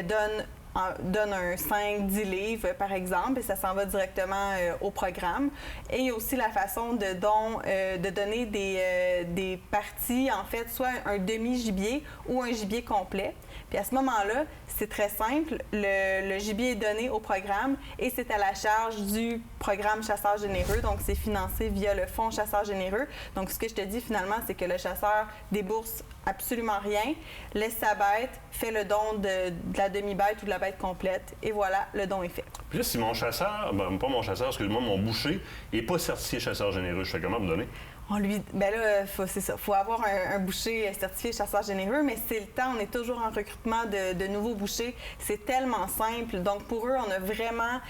J: donne un 5-10 livres, par exemple, et ça s'en va directement au programme. Et il y a aussi la façon de donner des parties, en fait, soit un demi-gibier ou un gibier complet. Puis à ce moment-là, c'est très simple. Le gibier est donné au programme et c'est à la charge du programme Chasseurs généreux. Donc, c'est financé via le fonds Chasseurs généreux. Donc, ce que je te dis finalement, c'est que le chasseur débourse absolument rien, laisse sa bête, fait le don de la demi-bête ou de la bête complète et voilà, le don est fait.
D: Puis là, si mon chasseur, excuse-moi, mon boucher n'est pas certifié chasseur généreux, je fais comment me donner?
J: C'est ça. Il faut avoir un boucher certifié chasseur généreux, mais c'est le temps. On est toujours en recrutement de nouveaux bouchers. C'est tellement simple. Donc, pour eux, on a vraiment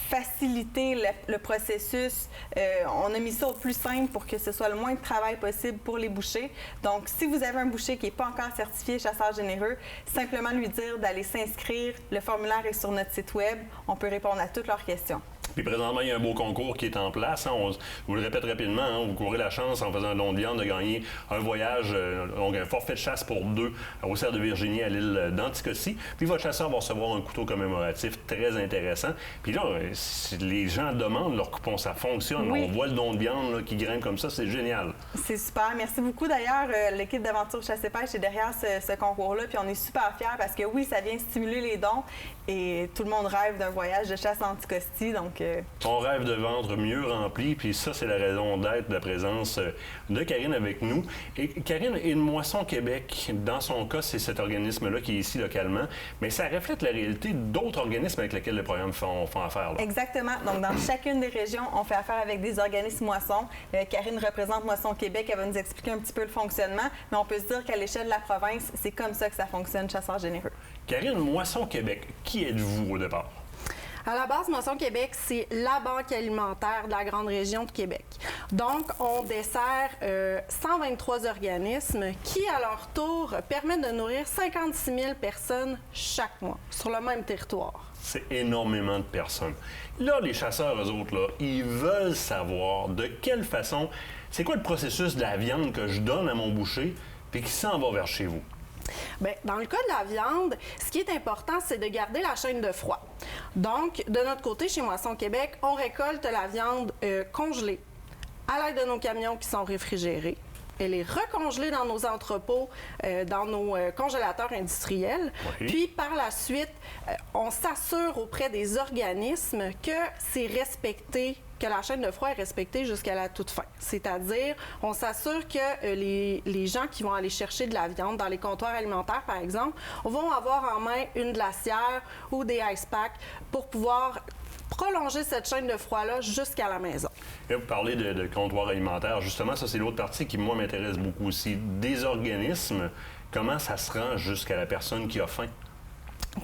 J: facilité le processus. On a mis ça au plus simple pour que ce soit le moins de travail possible pour les bouchers. Donc, si vous avez un boucher qui n'est pas encore certifié chasseur généreux, simplement lui dire d'aller s'inscrire. Le formulaire est sur notre site web. On peut répondre à toutes leurs questions.
D: Puis présentement, il y a un beau concours qui est en place. Je vous le répète rapidement, vous courez la chance, en faisant un don de viande, de gagner un voyage, donc un forfait de chasse pour 2 au cerf de Virginie à l'île d'Anticosti. Puis votre chasseur va recevoir un couteau commémoratif très intéressant. Puis là, si les gens demandent leur coupon, ça fonctionne.
J: Oui.
D: On voit le don de viande là, qui grimpe comme ça, c'est génial.
J: C'est super. Merci beaucoup. D'ailleurs, l'équipe d'Aventure Chasse et Pêche est derrière ce concours-là. Puis on est super fiers parce que oui, ça vient stimuler les dons et tout le monde rêve d'un voyage de chasse à Anticosti. Donc,
D: on rêve de ventre mieux rempli, puis ça, c'est la raison d'être de la présence de Karine avec nous. Et Karine est de Moisson Québec. Dans son cas, c'est cet organisme-là qui est ici localement, mais ça reflète la réalité d'autres organismes avec lesquels les programmes font affaire. Là.
J: Exactement. Donc, dans chacune des régions, on fait affaire avec des organismes Moisson. Karine représente Moisson Québec. Elle va nous expliquer un petit peu le fonctionnement, mais on peut se dire qu'à l'échelle de la province, c'est comme ça que ça fonctionne, Chasseurs généreux.
D: Karine, Moisson Québec, qui êtes-vous au départ?
C: À la base, Moisson Québec, c'est la banque alimentaire de la grande région de Québec. Donc, on dessert 123 organismes qui, à leur tour, permettent de nourrir 56 000 personnes chaque mois sur le même territoire.
D: C'est énormément de personnes. Là, les chasseurs, eux autres, là, ils veulent savoir de quelle façon, c'est quoi le processus de la viande que je donne à mon boucher puis qui s'en va vers chez vous?
C: Bien, dans le cas de la viande, ce qui est important, c'est de garder la chaîne de froid. Donc, de notre côté, chez Moisson Québec, on récolte la viande congelée à l'aide de nos camions qui sont réfrigérés. Elle est recongelée dans nos entrepôts, dans nos congélateurs industriels.
D: Oui.
C: Puis, par la suite, on s'assure auprès des organismes que c'est respecté, que la chaîne de froid est respectée jusqu'à la toute fin. C'est-à-dire, on s'assure que les gens qui vont aller chercher de la viande dans les comptoirs alimentaires, par exemple, vont avoir en main une glacière ou des ice packs pour pouvoir prolonger cette chaîne de froid-là jusqu'à la maison.
D: Et vous parlez de comptoir alimentaire. Justement, ça, c'est l'autre partie qui, moi, m'intéresse beaucoup aussi. Des organismes, comment ça se rend jusqu'à la personne qui a faim?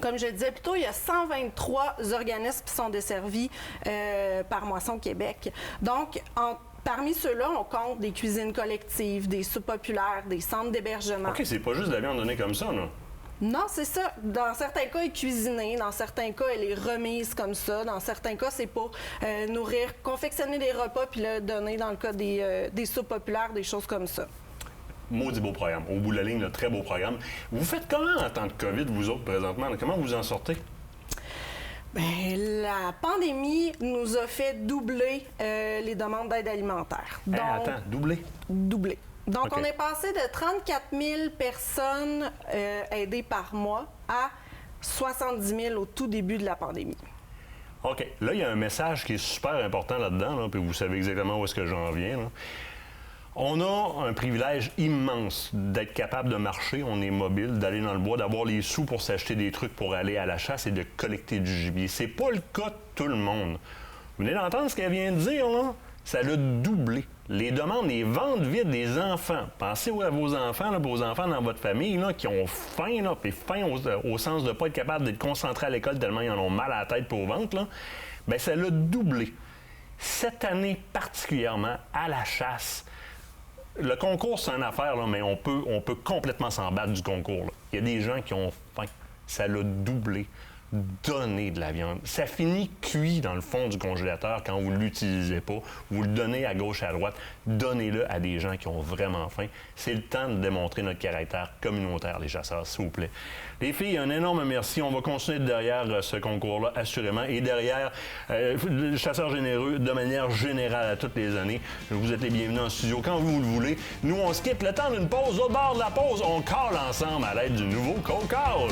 C: Comme je le disais plus tôt, il y a 123 organismes qui sont desservis par Moisson Québec. Donc, parmi ceux-là, on compte des cuisines collectives, des soupes populaires, des centres d'hébergement.
D: OK, c'est pas juste de la viande donnée comme ça, là.
C: Non, c'est ça. Dans certains cas, elle est cuisinée. Dans certains cas, elle est remise comme ça. Dans certains cas, c'est pour nourrir, confectionner des repas puis le donner dans le cas des soupes populaires, des choses comme ça.
B: Maudit beau programme. Au bout de la ligne, un très beau programme. Vous faites comment en temps de COVID, vous autres, présentement? Comment vous en sortez?
C: Bien, la pandémie nous a fait doubler les demandes d'aide alimentaire. Donc,
B: Attends, doubler?
C: Doubler. Donc,
B: OK.
C: on est passé de 34 000 personnes aidées par mois à 70 000 au tout début de la pandémie.
B: OK. Là, il y a un message qui est super important là-dedans, là, puis vous savez exactement où est-ce que j'en viens. Là. On a un privilège immense d'être capable de marcher, on est mobile, d'aller dans le bois, d'avoir les sous pour s'acheter des trucs pour aller à la chasse et de collecter du gibier. C'est pas le cas de tout le monde. Vous venez d'entendre ce qu'elle vient de dire, là? Ça l'a doublé. Les demandes, les ventes vides des enfants. Pensez à vos enfants, là, vos enfants dans votre famille là, qui ont faim, là, puis faim au sens de ne pas être capable d'être concentrés à l'école tellement ils en ont mal à la tête pour au ventre. Là. Bien, ça l'a doublé. Cette année particulièrement, à la chasse, le concours, c'est une affaire, là, mais on peut complètement s'en battre du concours. Là. Il y a des gens qui ont faim. Ça l'a doublé. Donnez de la viande. Ça finit cuit dans le fond du congélateur quand vous ne l'utilisez pas. Vous le donnez à gauche et à droite. Donnez-le à des gens qui ont vraiment faim. C'est le temps de démontrer notre caractère communautaire, les chasseurs, s'il vous plaît. Les filles, un énorme merci. On va continuer derrière ce concours-là, assurément. Et derrière, les chasseurs généreux, de manière générale, à toutes les années. Vous êtes les bienvenus en studio quand vous le voulez. Nous, on se quitte le temps d'une pause. Au bord de la pause, on call ensemble à l'aide du nouveau Cold Call.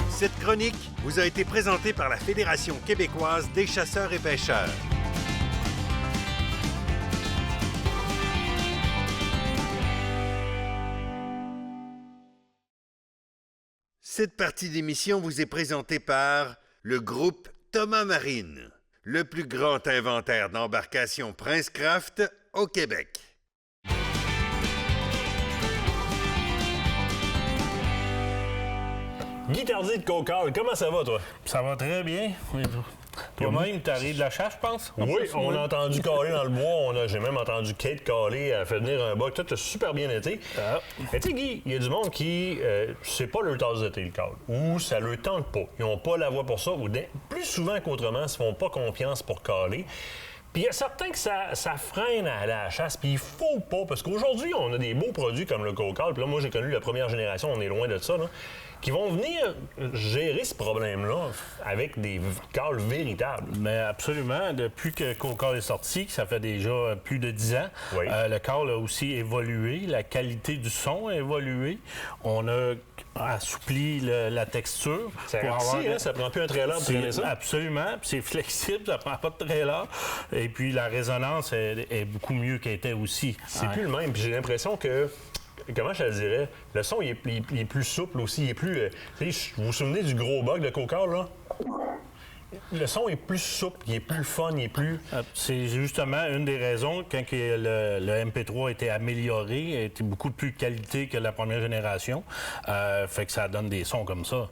A: Cette chronique vous a été présentée par la Fédération québécoise des chasseurs et pêcheurs. Cette partie d'émission vous est présentée par le groupe Thomas Marine, le plus grand inventaire d'embarcations Princecraft au Québec.
D: Guy Tardy de Cocal, comment ça va, toi?
K: Ça va très bien. Oui. Toi-même, t'arrives de la chasse, je pense?
D: Oui, on a entendu caler dans le bois. J'ai même entendu Kate caler. Elle a fait venir un bug. Tout a super bien été. Mais tu sais, Guy, il y a du monde qui... c'est pas leur tasse de thé, le call. Ou ça leur tente pas. Ils n'ont pas la voix pour ça. Ou plus souvent qu'autrement, ils ne se font pas confiance pour caler. Puis il y a certains que ça freine à aller à la chasse, puis il faut pas, parce qu'aujourd'hui, on a des beaux produits comme le Cocal, puis là, moi, j'ai connu la première génération, on est loin de ça, là, qui vont venir gérer ce problème-là avec des cals véritables.
K: Mais absolument. Depuis que Cocal est sorti, ça fait déjà plus de 10 ans,
D: oui.
K: Le cal a aussi évolué, la qualité du son a évolué. On a assoupli la texture.
D: C'est raciste, hein? Ça prend plus un trailer pour traîner ça?
K: Absolument. Puis c'est flexible, ça prend pas de trailer. Et puis la résonance est beaucoup mieux qu'elle était aussi.
D: C'est plus le même. Puis j'ai l'impression que... Comment je te dirais? Le son, il est plus souple aussi. Il est plus... vous vous souvenez du gros bug de Cocal, là? Le son est plus souple, il est plus fun, il est plus...
K: C'est justement une des raisons quand le MP3 a été amélioré, a été beaucoup plus de qualité que la première génération. Fait que ça donne des sons comme ça.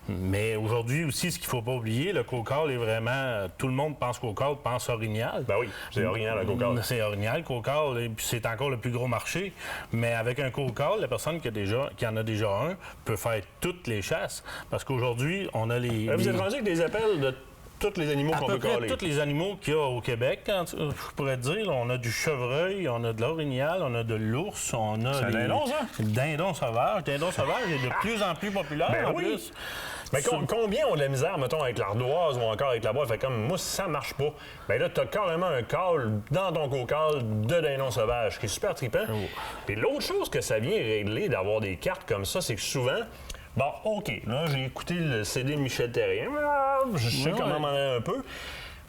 K: Mais aujourd'hui aussi, ce qu'il ne faut pas oublier, le Cocal est vraiment... Tout le monde pense Cocal, pense Orignal.
D: Ben oui, c'est Orignal, le Cocal.
K: C'est Orignal, Cocal, et puis c'est encore le plus gros marché. Mais avec un Cocal, la personne qui en a déjà un peut faire toutes les chasses. Parce qu'aujourd'hui, on a les...
D: Vous êtes rendu avec des appels de tous les animaux qu'on peut caler?
K: À peu près tous les animaux qu'il y a au Québec, je pourrais te dire. On a du chevreuil, on a de l'orignal, on a de l'ours, on a...
D: C'est un dindon, ça?
K: Dindon sauvage. Dindon sauvage est de plus en plus populaire,
D: ben
K: en
D: oui.
K: plus.
D: Mais combien ont de la misère, mettons, avec l'ardoise ou encore avec la boîte? Fait comme, moi, ça marche pas. Bien là, t'as carrément un call dans ton Cocal de dindon sauvage, qui est super trippant.
K: Oh.
D: Puis l'autre chose que ça vient régler d'avoir des cartes comme ça, c'est que souvent... Bon, OK, là, j'ai écouté le CD de Michel Terrien. Je sais comment m'en aller un peu.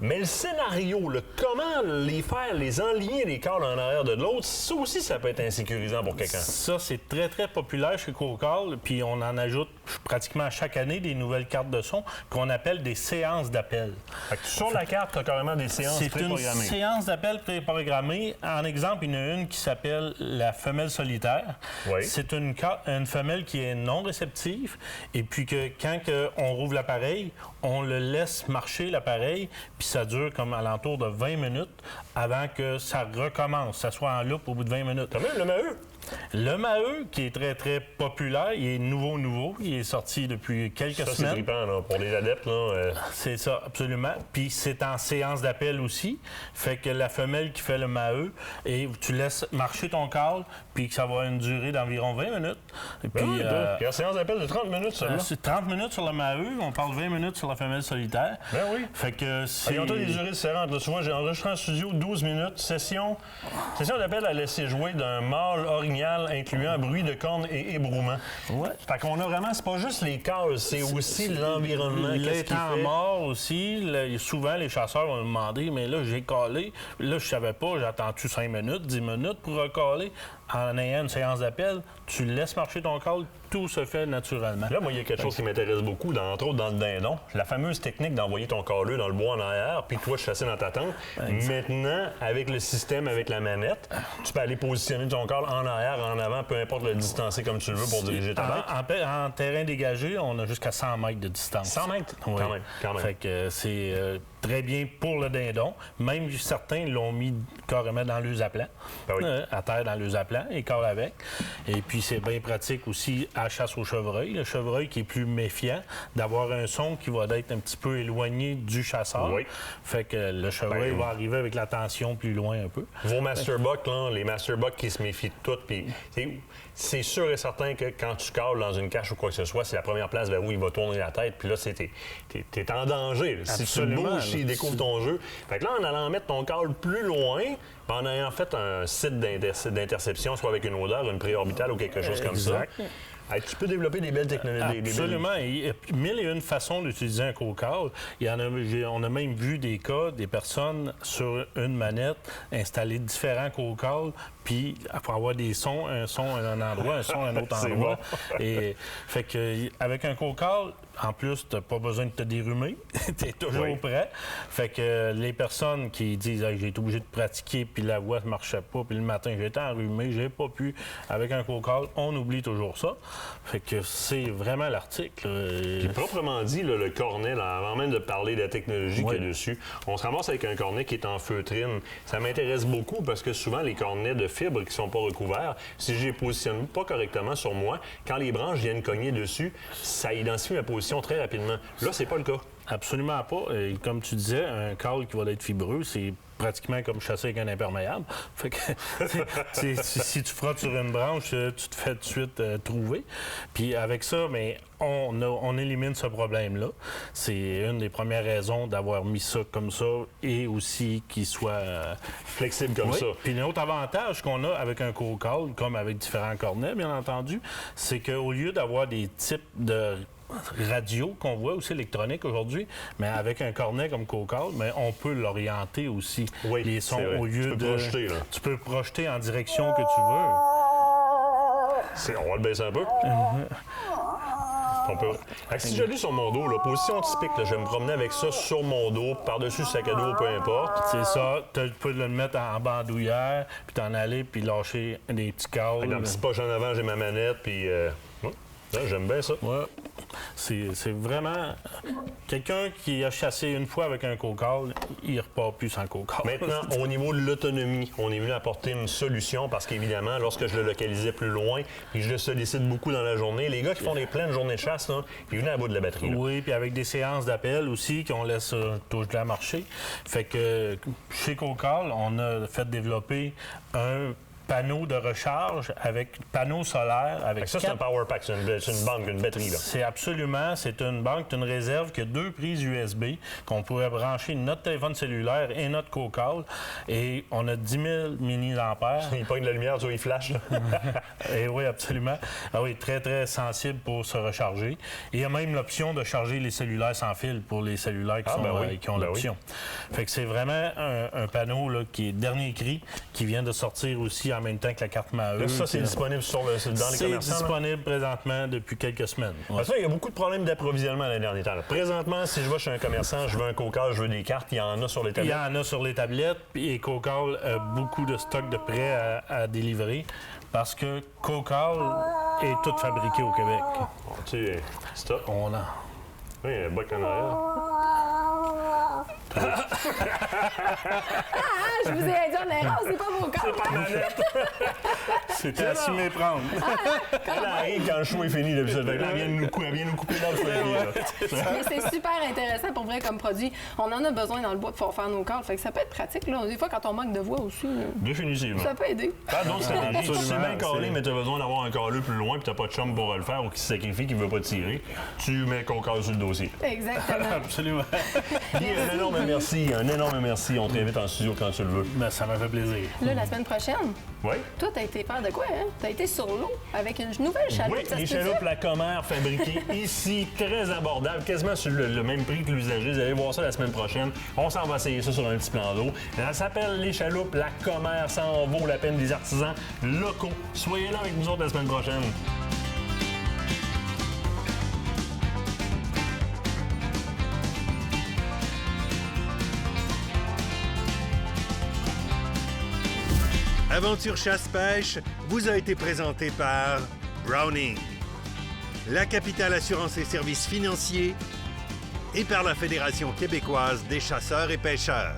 D: Mais le scénario, comment les enligner les calls en arrière de l'autre, ça aussi, ça peut être insécurisant pour quelqu'un.
K: Ça, c'est très, très populaire chez Cocal. Puis on en ajoute pratiquement chaque année des nouvelles cartes de son qu'on appelle des séances d'appel.
D: Sur la carte, tu as carrément des séances préprogrammées.
K: C'est une séance d'appel préprogrammée. En exemple, il y en a une qui s'appelle la femelle solitaire.
D: Oui.
K: C'est une femelle qui est non réceptive. Et puis que quand on rouvre l'appareil, on le laisse marcher, l'appareil, puis ça dure comme alentour de 20 minutes avant que ça recommence, ça soit en loupe au bout de 20 minutes.
D: T'as même le maheu?
K: Le Maheu, qui est très, très populaire, il est nouveau. Il est sorti depuis quelques
D: Ça, c'est
K: semaines.
D: trippant, là, pour les adeptes. Là,
K: C'est ça, absolument. Puis c'est en séance d'appel aussi. Fait que la femelle qui fait le Maheu, et tu laisses marcher ton câble, puis que ça va avoir une durée d'environ 20 minutes. Et puis,
D: puis en séance d'appel de 30 minutes, ça.
K: c'est 30 minutes sur le Maheu, on parle 20 minutes sur la femelle solitaire.
D: Ben oui.
K: Fait que c'est...
D: Ils ont tous des durées différentes. Là, souvent, j'ai enregistré en studio 12 minutes. Session d'appel à laisser jouer d'un mâle orignal incluant bruit de cornes et ébrouement.
K: Ouais.
D: Fait qu'on a vraiment, c'est pas juste les cases, c'est aussi l'environnement.
K: Les temps morts aussi, souvent les chasseurs vont me demander, mais là j'ai calé, là je savais pas, j'attends-tu 5 minutes, 10 minutes pour recaler? En ayant une séance d'appel, tu laisses marcher ton câble, tout se fait naturellement.
D: Là, moi, il y a quelque chose qui m'intéresse beaucoup, entre autres dans le dindon. La fameuse technique d'envoyer ton câleux dans le bois en arrière, puis toi, chasser dans ta tente. Maintenant, avec le système, avec la manette, tu peux aller positionner ton câble en arrière, en avant, peu importe le distancer comme tu le veux pour diriger ta tête.
K: En terrain dégagé, on a jusqu'à 100 mètres de distance.
D: 100 mètres?
K: Oui.
D: Quand même.
K: Fait que c'est très bien pour le dindon. Même certains l'ont mis carrément dans le zaplan.
D: Ben oui.
K: À terre dans le zaplan et corps avec. Et puis c'est bien pratique aussi à chasse au chevreuil. Le chevreuil qui est plus méfiant, d'avoir un son qui va être un petit peu éloigné du chasseur.
D: Oui.
K: Fait que le chevreuil va arriver avec l'attention plus loin un peu.
D: Vos masterbucks, là, les masterbucks qui se méfient de tout, puis c'est sûr et certain que quand tu cales dans une cache ou quoi que ce soit, c'est la première place vers où il va tourner la tête, puis là, t'es en danger. Là. Si tu bouges, il découvre ton jeu. Fait que là, en allant mettre ton câble plus loin, en ayant fait un site d'interception, soit avec une odeur, une préorbitale ou quelque chose comme ça, tu peux développer des belles technologies.
K: Absolument. Il y a 1001 façons d'utiliser un co-câble. On a même vu des cas, des personnes sur une manette installer différents co-câbles, puis pour avoir des sons, un son à un endroit, un son à un autre endroit.
D: Bon.
K: Et fait que avec un co-câble, en plus, tu n'as pas besoin de te dérumer. Tu es toujours prêt. Fait que les personnes qui disent hey, j'ai été obligé de pratiquer, puis la voix ne marchait pas, puis le matin, j'étais enrhumé, j'ai pas pu. Avec un co-câble, on oublie toujours ça. Fait que c'est vraiment l'article.
D: Puis proprement dit, là, le cornet, là, avant même de parler de la technologie qu'il y a dessus, on se ramasse avec un cornet qui est en feutrine. Ça m'intéresse beaucoup parce que souvent, les cornets de fibres qui ne sont pas recouverts, si je les positionne pas correctement sur moi, quand les branches viennent cogner dessus, ça identifie ma position très rapidement. Là, c'est pas le cas.
K: Absolument pas. Et comme tu disais, un câble qui va être fibreux, c'est pratiquement comme chasser avec un imperméable. Fait que si tu frottes sur une branche, tu te fais tout de suite trouver. Puis avec ça, mais on élimine ce problème-là. C'est une des premières raisons d'avoir mis ça comme ça et aussi qu'il soit
D: flexible comme ça.
K: Puis un autre avantage qu'on a avec un co-câble, comme avec différents cornets, bien entendu, c'est qu'au lieu d'avoir des types de radio qu'on voit aussi électronique aujourd'hui, mais avec un cornet comme co-câble, mais on peut l'orienter aussi.
D: Oui,
K: les sons au lieu
D: projeter, là.
K: Tu peux projeter en direction que tu veux.
D: On va le baisser un peu. Si je l'ai sur mon dos, là, position typique, là, je vais me promener avec ça sur mon dos, par-dessus le sac à dos, peu importe.
K: C'est ça. Tu peux le mettre en bandoulière, puis t'en aller, puis lâcher des petits câbles.
D: Dans une petite poche en avant, j'ai ma manette, puis... Là, j'aime bien ça.
K: Ouais. C'est vraiment... Quelqu'un qui a chassé une fois avec un co-câble, il repart plus sans co-câble.
D: Maintenant, au niveau de l'autonomie, on est venu apporter une solution parce qu'évidemment, lorsque je le localisais plus loin, puis je le sollicite beaucoup dans la journée, les gars qui font des pleines journées de chasse, là, ils venaient à bout de la batterie. Là.
K: Oui, puis avec des séances d'appel aussi qu'on laisse toucher la marcher. Fait que chez co-câble, on a fait développer un panneau de recharge avec panneau solaire. Avec
D: ça, c'est un power pack, c'est une banque, une batterie. Là.
K: C'est une banque, une réserve qui a 2 prises USB qu'on pourrait brancher notre téléphone cellulaire et notre co-câble. Et on a 10 000 milliampères.
D: Il pogne de la lumière, tu vois, il flash.
K: Et oui, absolument. Ah oui, très, très sensible pour se recharger. Et il y a même l'option de charger les cellulaires sans fil pour les cellulaires qui ont l'option. Fait que c'est vraiment un panneau là, qui est dernier cri, qui vient de sortir aussi en même temps que la carte Maheu.
D: Là, ça, c'est disponible dans les commerçants?
K: C'est disponible présentement depuis quelques semaines.
D: Ouais. Parce que là, il y a beaucoup de problèmes d'approvisionnement les derniers temps. Là. Présentement, si je vais chez un commerçant, je veux un co-câble, je veux des cartes, il y en a sur les tablettes.
K: Il y en a sur les tablettes, et co-câble a beaucoup de stock de prêts à délivrer parce que co-câble est tout fabriqué au Québec.
D: Tu sais, stop.
K: On a.
D: Oui, il y a un bac en arrière.
C: Je vous ai dit en erreur, c'est pas vos cartes.
D: C'est pas manette.
K: C'était à s'y méprendre.
D: Elle arrive quand le show est fini, là, puis ça fait que là, elle vient nous couper dans le foyer.
C: Mais c'est super intéressant pour vrai comme produit. On en a besoin dans le bois pour faire nos cordes. Fait que ça peut être pratique. Là. Des fois, quand on manque de voix aussi,
D: Définitivement.
C: ça peut aider.
D: Pas d'autres stratégies. Tu sais bien calé,
K: c'est-
D: mais tu as besoin d'avoir un caleux plus loin, puis tu pas de chum pour le faire ou qui se sacrifie, qui ne veut pas tirer. Tu mets qu'on cale sur le dossier.
C: Exactement.
K: Absolument.
D: Guy, un énorme merci. On t'invite en studio quand tu le veux.
K: Ben, ça m'a fait plaisir.
C: Là, la semaine prochaine,
D: Oui?
C: toi, t'as été faire de quoi, hein? T'as été sur l'eau avec une nouvelle chaloupe.
D: Oui,
C: ça
D: les
C: se peut-tu?
D: chaloupes La Commère fabriquées ici, très abordables, quasiment sur le même prix que l'usager. Vous allez voir ça la semaine prochaine. On s'en va essayer ça sur un petit plan d'eau. Ça s'appelle les chaloupes La Commère. Ça en vaut la peine, des artisans locaux. Soyez là avec nous autres la semaine prochaine.
A: Aventure Chasse-Pêche vous a été présenté par Browning, la capitale assurance et services financiers et par la Fédération québécoise des chasseurs et pêcheurs.